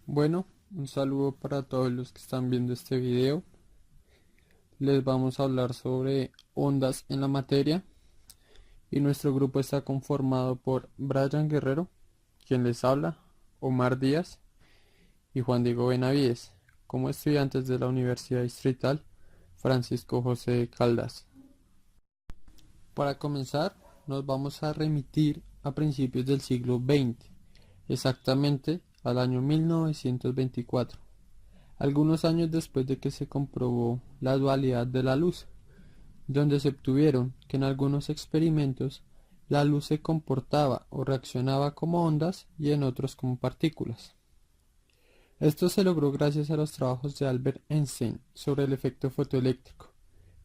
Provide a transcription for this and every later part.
Bueno, un saludo para todos los que están viendo este video. Les vamos a hablar sobre ondas en la materia y nuestro grupo está conformado por Brian Guerrero, quien les habla, Omar Díaz y Juan Diego Benavides, como estudiantes de la Universidad Distrital Francisco José Caldas. Para comenzar, nos vamos a remitir a principios del siglo XX, exactamente al año 1924. Algunos años después de que se comprobó la dualidad de la luz, donde se obtuvieron que en algunos experimentos la luz se comportaba o reaccionaba como ondas y en otros como partículas. Esto se logró gracias a los trabajos de Albert Einstein sobre el efecto fotoeléctrico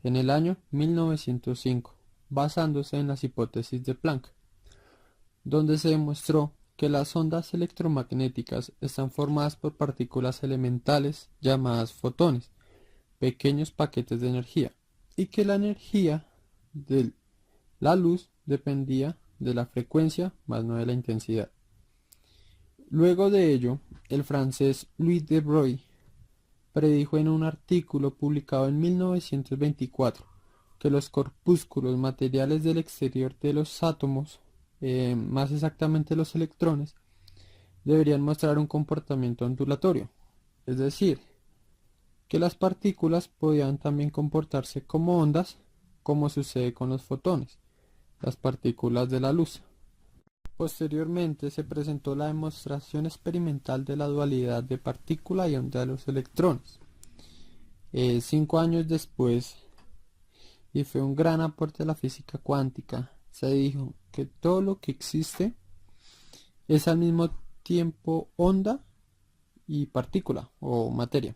en el año 1905, basándose en las hipótesis de Planck, donde se demostró que las ondas electromagnéticas están formadas por partículas elementales llamadas fotones, pequeños paquetes de energía, y que la energía de la luz dependía de la frecuencia más no de la intensidad. Luego de ello, el francés Louis de Broglie predijo en un artículo publicado en 1924 que los corpúsculos materiales del exterior de los átomos, más exactamente los electrones, deberían mostrar un comportamiento ondulatorio, es decir, que las partículas podían también comportarse como ondas, como sucede con los fotones, las partículas de la luz. Posteriormente se presentó la demostración experimental de la dualidad de partícula y onda de los electrones. 5 años después, y fue un gran aporte a la física cuántica, se dijo que todo lo que existe es al mismo tiempo onda y partícula o materia.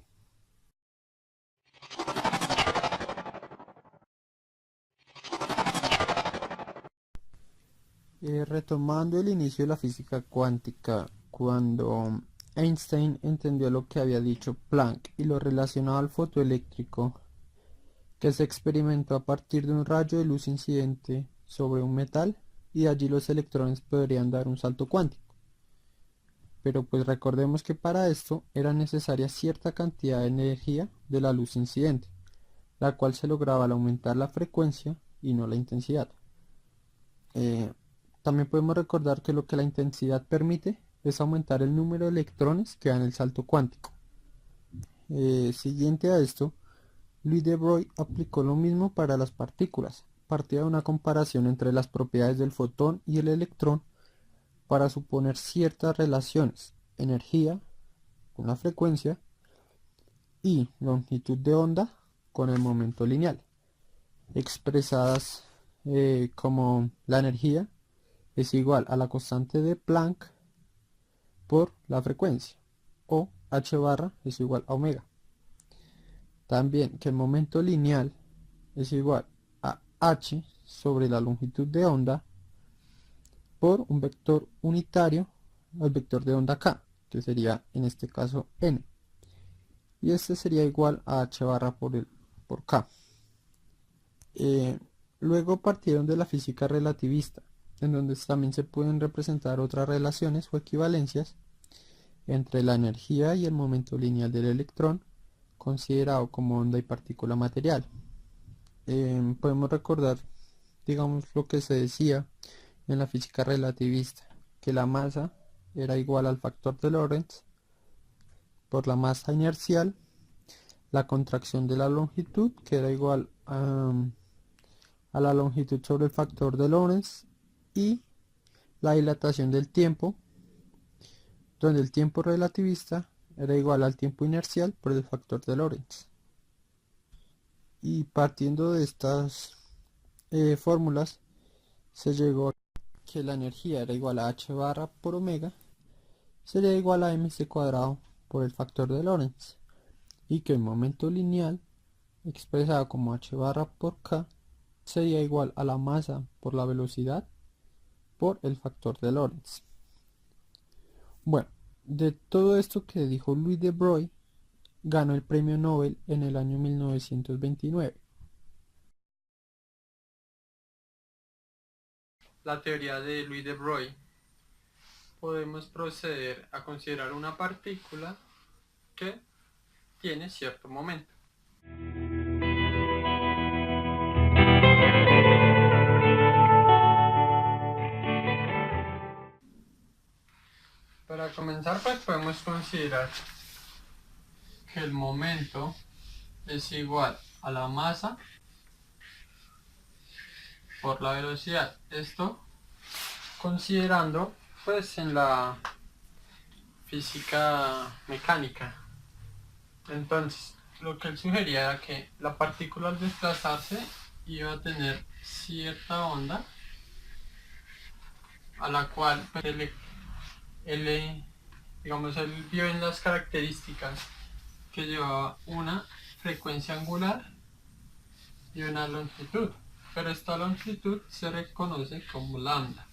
Retomando el inicio de la física cuántica, cuando Einstein entendió lo que había dicho Planck y lo relacionado al fotoeléctrico, que se experimentó a partir de un rayo de luz incidente sobre un metal, y de allí los electrones podrían dar un salto cuántico. Pero pues recordemos que para esto era necesaria cierta cantidad de energía de la luz incidente, la cual se lograba al aumentar la frecuencia y no la intensidad. Eh, También podemos recordar que lo que la intensidad permite es aumentar el número de electrones que dan el salto cuántico. Siguiente a esto, Louis de Broglie aplicó lo mismo para las partículas. Partía de una comparación entre las propiedades del fotón y el electrón para suponer ciertas relaciones, energía con la frecuencia y longitud de onda con el momento lineal, expresadas como la energía es igual a la constante de Planck por la frecuencia, o h barra es igual a omega. También que el momento lineal es igual a h sobre la longitud de onda por un vector unitario, el vector de onda k, que sería en este caso n, y este sería igual a h barra por k. Luego partieron de la física relativista, en donde también se pueden representar otras relaciones o equivalencias entre la energía y el momento lineal del electrón, considerado como onda y partícula material. Podemos recordar, digamos, lo que se decía en la física relativista, que la masa era igual al factor de Lorentz por la masa inercial, la contracción de la longitud, que era igual a la longitud sobre el factor de Lorentz, y la dilatación del tiempo, donde el tiempo relativista era igual al tiempo inercial por el factor de Lorentz. Y partiendo de estas fórmulas, se llegó a que la energía era igual a h barra por omega, sería igual a mc cuadrado por el factor de Lorentz, y que el momento lineal, expresado como h barra por k, sería igual a la masa por la velocidad por el factor de Lorentz. Bueno, de todo esto que dijo Louis de Broglie, ganó el premio Nobel en el año 1929. La teoría de Louis de Broglie, podemos proceder a considerar una partícula que tiene cierto momento. Para comenzar, pues podemos considerar que el momento es igual a la masa por la velocidad. Esto considerando pues en la física mecánica. Entonces, lo que él sugería era que la partícula al desplazarse iba a tener cierta onda a la cual pues, digamos, él vio en las características que llevaba una frecuencia angular y una longitud, pero esta longitud se reconoce como lambda.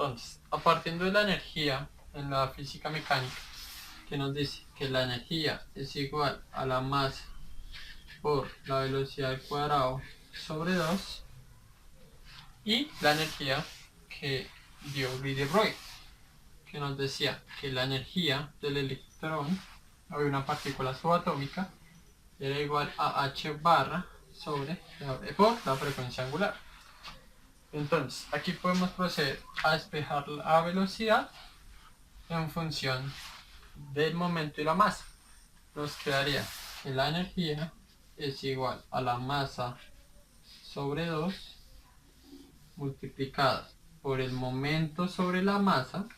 Entonces, a partir de la energía en la física mecánica, que nos dice que la energía es igual a la masa por la velocidad al cuadrado sobre 2, y la energía que dio Louis de Broglie, que nos decía que la energía del electrón o de una partícula subatómica era igual a h barra por la frecuencia angular. Entonces, aquí podemos proceder a despejar la velocidad en función del momento y la masa. Nos quedaría que la energía es igual a la masa sobre 2 multiplicada por el momento sobre la masa,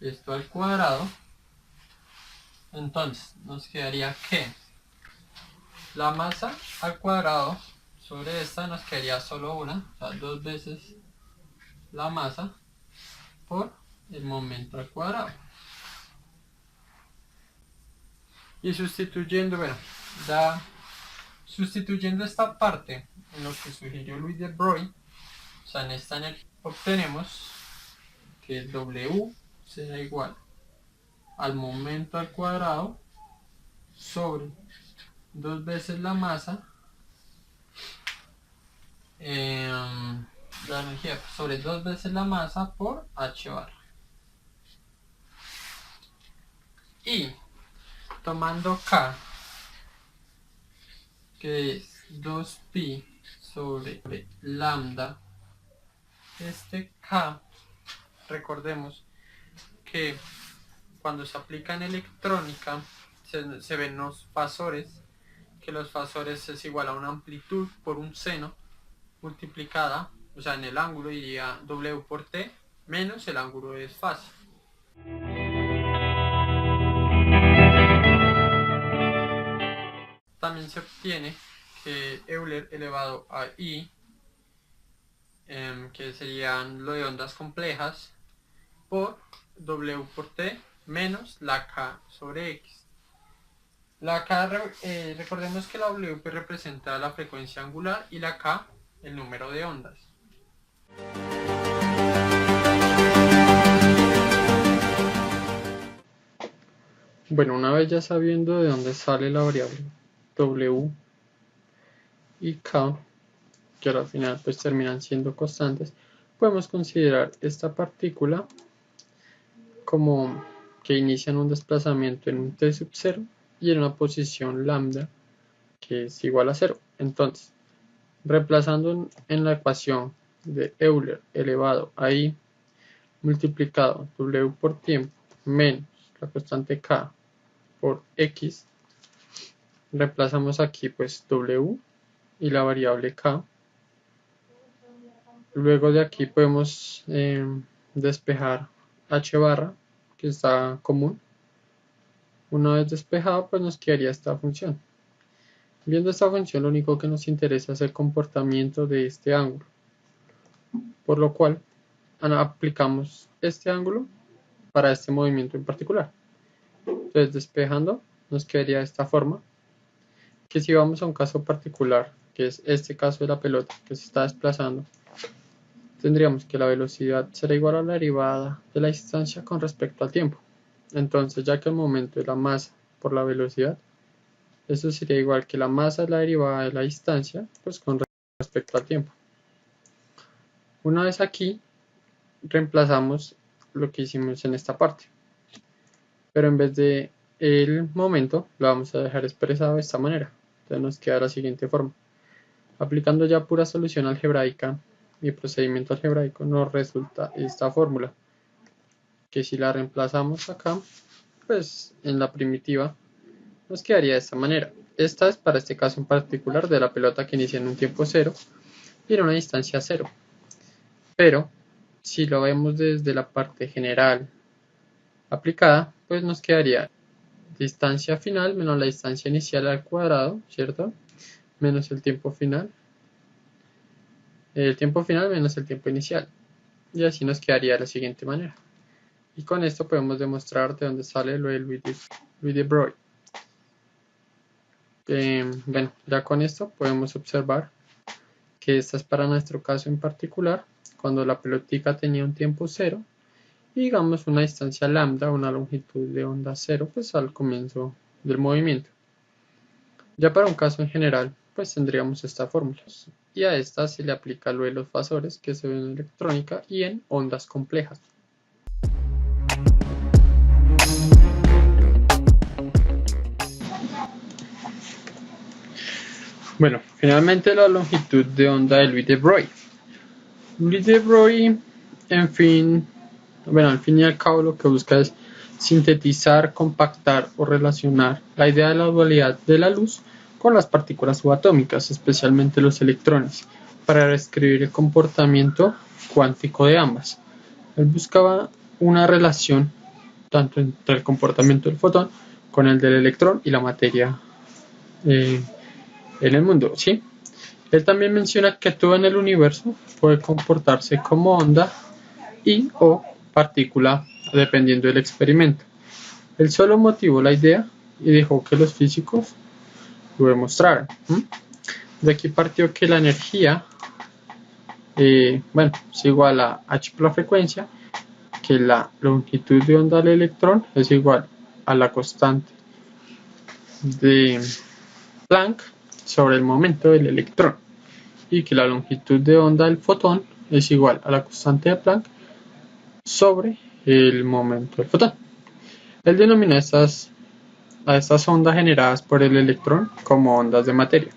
esto al cuadrado. Entonces nos quedaría que la masa al cuadrado sobre esta nos quedaría solo una, o sea, 2 veces la masa por el momento al cuadrado. Y sustituyendo, sustituyendo esta parte en lo que sugirió Louis de Broglie, o sea, en esta energía, obtenemos que W será igual al momento al cuadrado sobre 2 veces la masa, la energía sobre 2 veces la masa por h barra. Y tomando K, que es 2pi sobre lambda, este K, recordemos que cuando se aplica en electrónica se ven los fasores, que los fasores es igual a una amplitud por un seno multiplicada, o sea, en el ángulo iría W por T menos el ángulo de desfase. También se obtiene que Euler elevado a I, que serían lo de ondas complejas, por W por T menos la K sobre X. La K, recordemos que la W representa la frecuencia angular y la K el número de ondas. Bueno, una vez ya sabiendo de dónde sale la variable W y K, que al final pues terminan siendo constantes, podemos considerar esta partícula como que inician un desplazamiento en un t sub 0 y en una posición lambda que es igual a 0. Entonces, reemplazando en la ecuación de Euler elevado a I multiplicado W por tiempo menos la constante K por X, reemplazamos aquí pues W y la variable K. Luego de aquí podemos despejar h barra, que está común. Una vez despejado, pues nos quedaría esta función. Viendo esta función, lo único que nos interesa es el comportamiento de este ángulo, por lo cual aplicamos este ángulo para este movimiento en particular. Entonces, despejando, nos quedaría de esta forma, que si vamos a un caso particular, que es este caso de la pelota que se está desplazando, tendríamos que la velocidad será igual a la derivada de la distancia con respecto al tiempo. Entonces, ya que el momento es la masa por la velocidad, eso sería igual que la masa es la derivada de la distancia, pues con respecto al tiempo. Una vez aquí, reemplazamos lo que hicimos en esta parte, pero en vez de el momento lo vamos a dejar expresado de esta manera. Entonces nos queda de la siguiente forma. Aplicando ya pura solución algebraica y procedimiento algebraico nos resulta esta fórmula, que si la reemplazamos acá, pues en la primitiva nos quedaría de esta manera. Esta es para este caso en particular de la pelota que inicia en un tiempo cero y en una distancia cero. Pero si lo vemos desde la parte general aplicada, pues nos quedaría distancia final menos la distancia inicial al cuadrado, ¿cierto? Menos el tiempo final menos el tiempo inicial. Y así nos quedaría de la siguiente manera. Y con esto podemos demostrar de dónde sale lo de Louis de Broglie. Bueno, ya con esto podemos observar que esta es para nuestro caso en particular, cuando la pelotica tenía un tiempo cero y digamos una distancia lambda, una longitud de onda cero, pues al comienzo del movimiento. Ya para un caso en general, pues tendríamos esta fórmula. Y a esta se le aplica lo de los fasores que se ven en electrónica y en ondas complejas. Bueno, finalmente la longitud de onda de Louis de Broglie. Louis de Broglie, al fin y al cabo lo que busca es sintetizar, compactar o relacionar la idea de la dualidad de la luz con las partículas subatómicas, especialmente los electrones, para describir el comportamiento cuántico de ambas. Él buscaba una relación tanto entre el comportamiento del fotón con el del electrón y la materia en el mundo, ¿sí? Él también menciona que todo en el universo puede comportarse como onda y o partícula dependiendo del experimento. Él solo motivó la idea y dejó que los físicos lo demostraran. De aquí partió que la energía es igual a h por la frecuencia, que la longitud de onda del electrón es igual a la constante de Planck sobre el momento del electrón y que la longitud de onda del fotón es igual a la constante de Planck sobre el momento del fotón. Él denomina a estas ondas generadas por el electrón como ondas de materia.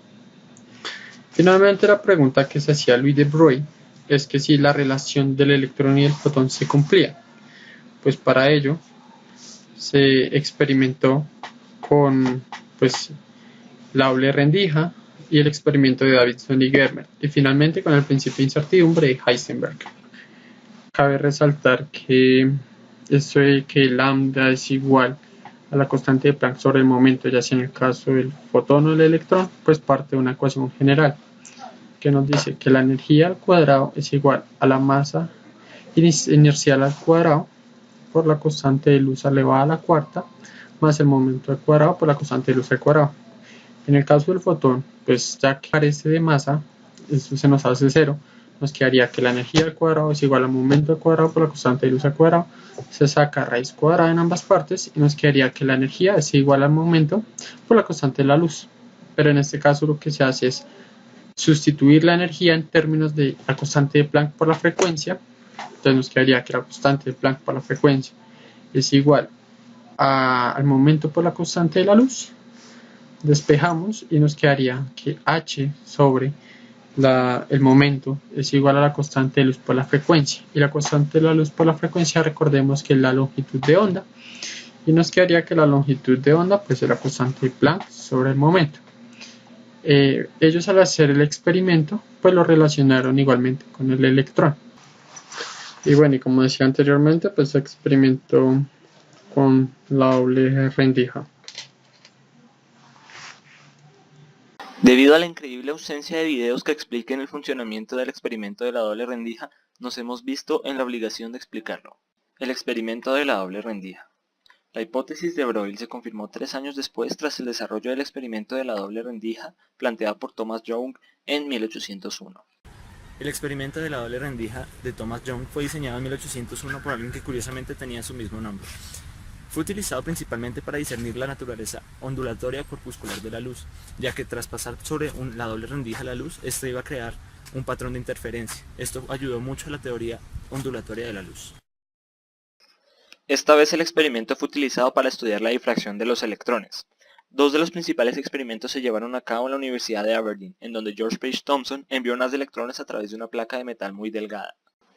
Finalmente, la pregunta que se hacía Louis de Broglie es que si la relación del electrón y el fotón se cumplía. Pues para ello se experimentó con la doble rendija y el experimento de Davidson y Germer, y finalmente con el principio de incertidumbre de Heisenberg. Cabe resaltar que esto de que lambda es igual a la constante de Planck sobre el momento, ya sea en el caso del fotón o el electrón, pues parte de una ecuación general que nos dice que la energía al cuadrado es igual a la masa inercial al cuadrado por la constante de luz elevada a la cuarta más el momento al cuadrado por la constante de luz al cuadrado. En el caso del fotón, pues ya que carece de masa, esto se nos hace cero, nos quedaría que la energía al cuadrado es igual al momento al cuadrado por la constante de luz al cuadrado, se saca raíz cuadrada en ambas partes y nos quedaría que la energía es igual al momento por la constante de la luz. Pero en este caso lo que se hace es sustituir la energía en términos de la constante de Planck por la frecuencia. Entonces nos quedaría que la constante de Planck por la frecuencia es igual al momento por la constante de la luz. Despejamos y nos quedaría que h sobre el momento es igual a la constante de luz por la frecuencia, y la constante de la luz por la frecuencia, recordemos que es la longitud de onda, y nos quedaría que la longitud de onda pues es la constante de Planck sobre el momento. Ellos, al hacer el experimento, pues lo relacionaron igualmente con el electrón. Y bueno, y como decía anteriormente, pues se experimentó con la doble rendija. Debido a la increíble ausencia de videos que expliquen el funcionamiento del experimento de la doble rendija, nos hemos visto en la obligación de explicarlo. El experimento de la doble rendija. La hipótesis de Broglie se confirmó 3 años después tras el desarrollo del experimento de la doble rendija planteada por Thomas Young en 1801. El experimento de la doble rendija de Thomas Young fue diseñado en 1801 por alguien que curiosamente tenía su mismo nombre. Fue utilizado principalmente para discernir la naturaleza ondulatoria corpuscular de la luz, ya que tras pasar sobre la doble rendija de la luz, esta iba a crear un patrón de interferencia. Esto ayudó mucho a la teoría ondulatoria de la luz. Esta vez el experimento fue utilizado para estudiar la difracción de los electrones. Dos de los principales experimentos se llevaron a cabo en la Universidad de Aberdeen, en donde George Page Thomson envió un haz de electrones a través de una placa de metal muy delgada.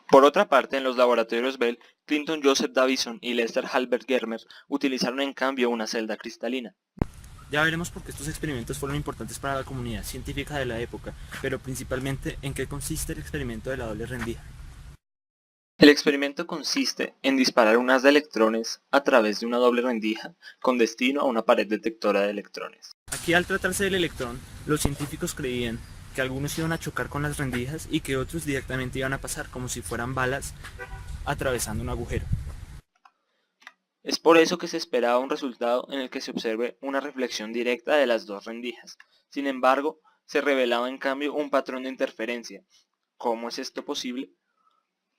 Por otra parte, en los laboratorios Bell, Clinton Joseph Davison y Lester Halbert Germer utilizaron en cambio una celda cristalina. Ya veremos por qué estos experimentos fueron importantes para la comunidad científica de la época, pero principalmente en qué consiste el experimento de la doble rendija. El experimento consiste en disparar un haz de electrones a través de una doble rendija con destino a una pared detectora de electrones. Aquí, al tratarse del electrón, los científicos creían que algunos iban a chocar con las rendijas y que otros directamente iban a pasar como si fueran balas atravesando un agujero. Es por eso que se esperaba un resultado en el que se observe una reflexión directa de las dos rendijas. Sin embargo, se revelaba en cambio un patrón de interferencia. ¿Cómo es esto posible?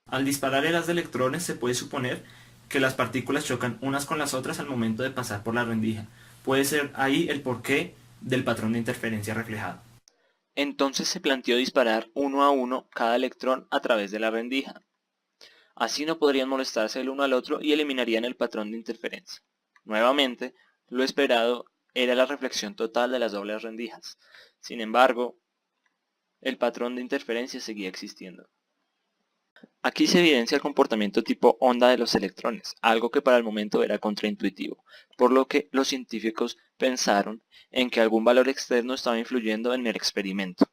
Al disparar el haz de electrones se puede suponer que las partículas chocan unas con las otras al momento de pasar por la rendija. Puede ser ahí el porqué del patrón de interferencia reflejado. Entonces se planteó disparar uno a uno cada electrón a través de la rendija. Así no podrían molestarse el uno al otro y eliminarían el patrón de interferencia. Nuevamente, lo esperado era la reflexión total de las dobles rendijas. Sin embargo, el patrón de interferencia seguía existiendo. Aquí se evidencia el comportamiento tipo onda de los electrones, algo que para el momento era contraintuitivo, por lo que los científicos pensaron en que algún valor externo estaba influyendo en el experimento.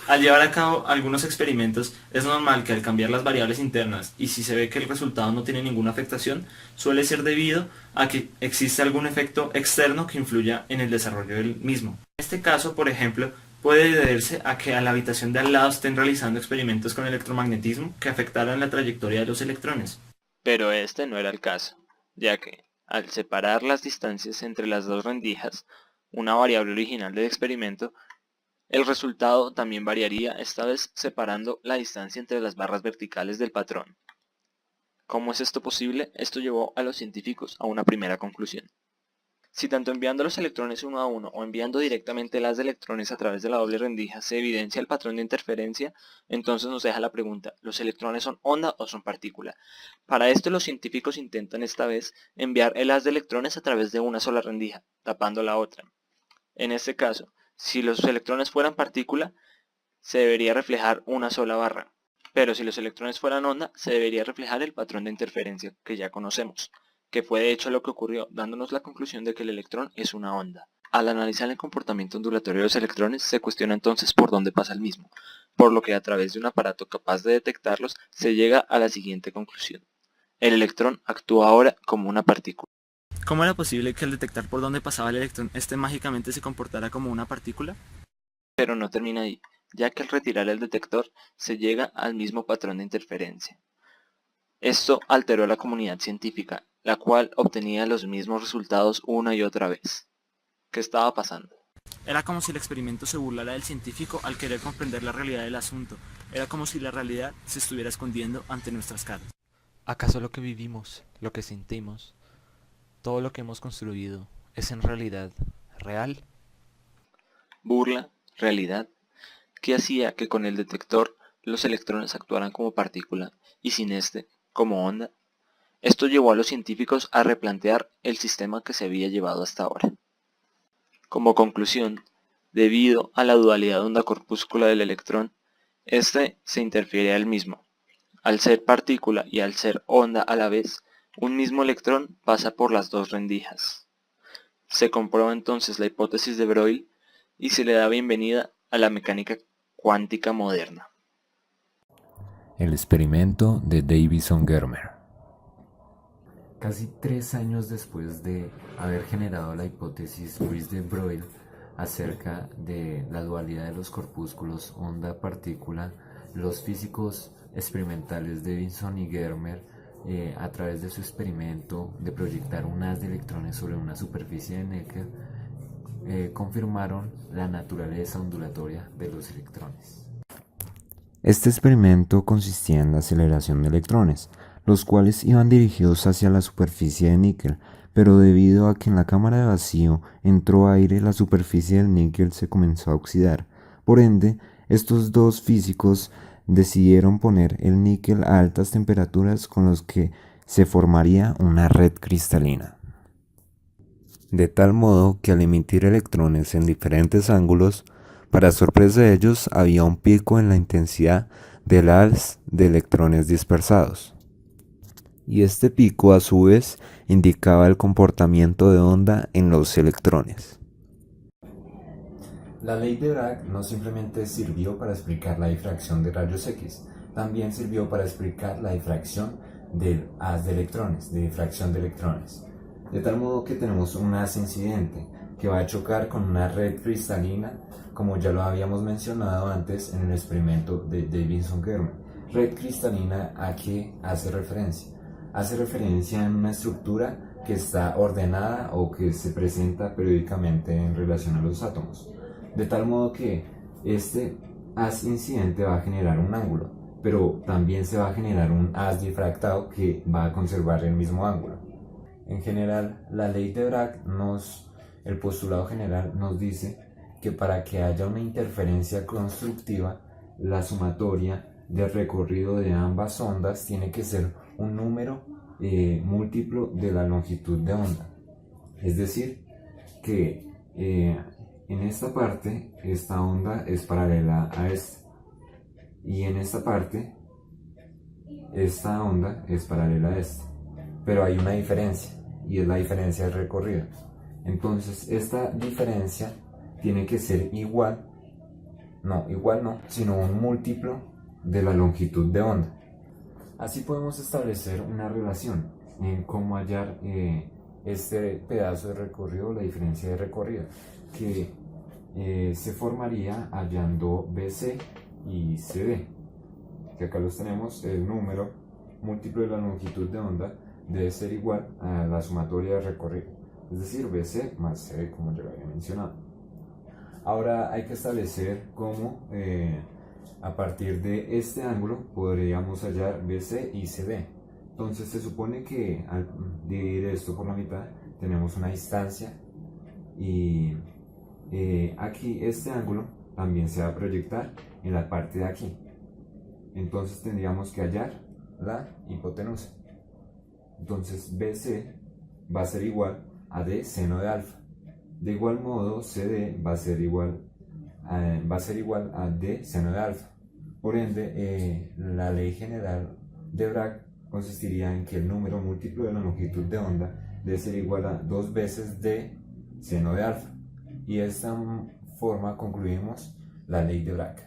Al llevar a cabo algunos experimentos, es normal que al cambiar las variables internas y si se ve que el resultado no tiene ninguna afectación, suele ser debido a que existe algún efecto externo que influya en el desarrollo del mismo. En este caso, por ejemplo, puede deberse a que a la habitación de al lado estén realizando experimentos con electromagnetismo que afectaran la trayectoria de los electrones. Pero este no era el caso, ya que, al separar las distancias entre las dos rendijas, una variable original del experimento, el resultado también variaría, esta vez separando la distancia entre las barras verticales del patrón. ¿Cómo es esto posible? Esto llevó a los científicos a una primera conclusión. Si tanto enviando los electrones uno a uno o enviando directamente las de electrones a través de la doble rendija se evidencia el patrón de interferencia, entonces nos deja la pregunta, ¿los electrones son onda o son partícula? Para esto los científicos intentan esta vez enviar el haz de electrones a través de una sola rendija, tapando la otra. En este caso, si los electrones fueran partícula, se debería reflejar una sola barra, pero si los electrones fueran onda, se debería reflejar el patrón de interferencia que ya conocemos, que fue de hecho lo que ocurrió, dándonos la conclusión de que el electrón es una onda. Al analizar el comportamiento ondulatorio de los electrones, se cuestiona entonces por dónde pasa el mismo, por lo que a través de un aparato capaz de detectarlos, se llega a la siguiente conclusión. El electrón actúa ahora como una partícula. ¿Cómo era posible que al detectar por dónde pasaba el electrón, este mágicamente se comportara como una partícula? Pero no termina ahí, ya que al retirar el detector, se llega al mismo patrón de interferencia. Esto alteró a la comunidad científica, la cual obtenía los mismos resultados una y otra vez. ¿Qué estaba pasando? Era como si el experimento se burlara del científico al querer comprender la realidad del asunto. Era como si la realidad se estuviera escondiendo ante nuestras caras. ¿Acaso lo que vivimos, lo que sentimos, todo lo que hemos construido, es en realidad real? Burla, realidad, ¿qué hacía que con el detector los electrones actuaran como partícula y sin este, como onda? Esto llevó a los científicos a replantear el sistema que se había llevado hasta ahora. Como conclusión, debido a la dualidad onda-corpúscula del electrón, este se interfiere al mismo. Al ser partícula y al ser onda a la vez, un mismo electrón pasa por las dos rendijas. Se comprueba entonces la hipótesis de Broglie y se le da bienvenida a la mecánica cuántica moderna. El experimento de Davison-Germer. Casi 3 años después de haber generado la hipótesis Luis de Broglie acerca de la dualidad de los corpúsculos onda-partícula, los físicos experimentales Davison y Germer, a través de su experimento de proyectar un haz de electrones sobre una superficie de níquel, confirmaron la naturaleza ondulatoria de los electrones. Este experimento consistía en la aceleración de electrones, los cuales iban dirigidos hacia la superficie de níquel, pero debido a que en la cámara de vacío entró aire, la superficie del níquel se comenzó a oxidar. Por ende, Estos dos físicos decidieron poner el níquel a altas temperaturas con los que se formaría una red cristalina. De tal modo que al emitir electrones en diferentes ángulos, para sorpresa de ellos había un pico en la intensidad del haz de electrones dispersados. Y este pico a su vez indicaba el comportamiento de onda en los electrones. La ley de Bragg no simplemente sirvió para explicar la difracción de rayos X, también sirvió para explicar la difracción del haz de electrones, de difracción de electrones. De tal modo que tenemos un haz incidente que va a chocar con una red cristalina, como ya lo habíamos mencionado antes en el experimento de Davidson-Germer. Red cristalina, ¿a qué hace referencia? Hace referencia a una estructura que está ordenada o que se presenta periódicamente en relación a los átomos. De tal modo que este haz incidente va a generar un ángulo, pero también se va a generar un haz difractado que va a conservar el mismo ángulo. En general, la ley de Bragg el postulado general nos dice que para que haya una interferencia constructiva, la sumatoria del recorrido de ambas ondas tiene que ser un número múltiplo de la longitud de onda. Es decir, que en esta parte, esta onda es paralela a esta, y en esta parte, esta onda es paralela a esta, pero hay una diferencia, y es la diferencia del recorrido. Entonces, esta diferencia tiene que ser igual no, sino un múltiplo de la longitud de onda. Así podemos establecer una relación en cómo hallar este pedazo de recorrido, la diferencia de recorrido, que se formaría hallando BC y CD, que acá los tenemos. El número múltiplo de la longitud de onda debe ser igual a la sumatoria de recorrido, es decir, BC más CD, como ya lo había mencionado. Ahora hay que establecer cómo a partir de este ángulo podríamos hallar BC y CD. Entonces se supone que al dividir esto por la mitad tenemos una distancia, y aquí este ángulo también se va a proyectar en la parte de aquí. Entonces tendríamos que hallar la hipotenusa. Entonces BC va a ser igual a D seno de alfa. De igual modo CD va a ser igual a D seno de alfa. Por ende, la ley general de Bragg consistiría en que el número múltiplo de la longitud de onda debe ser igual a 2 veces D seno de alfa. Y de esta forma concluimos la ley de Bragg.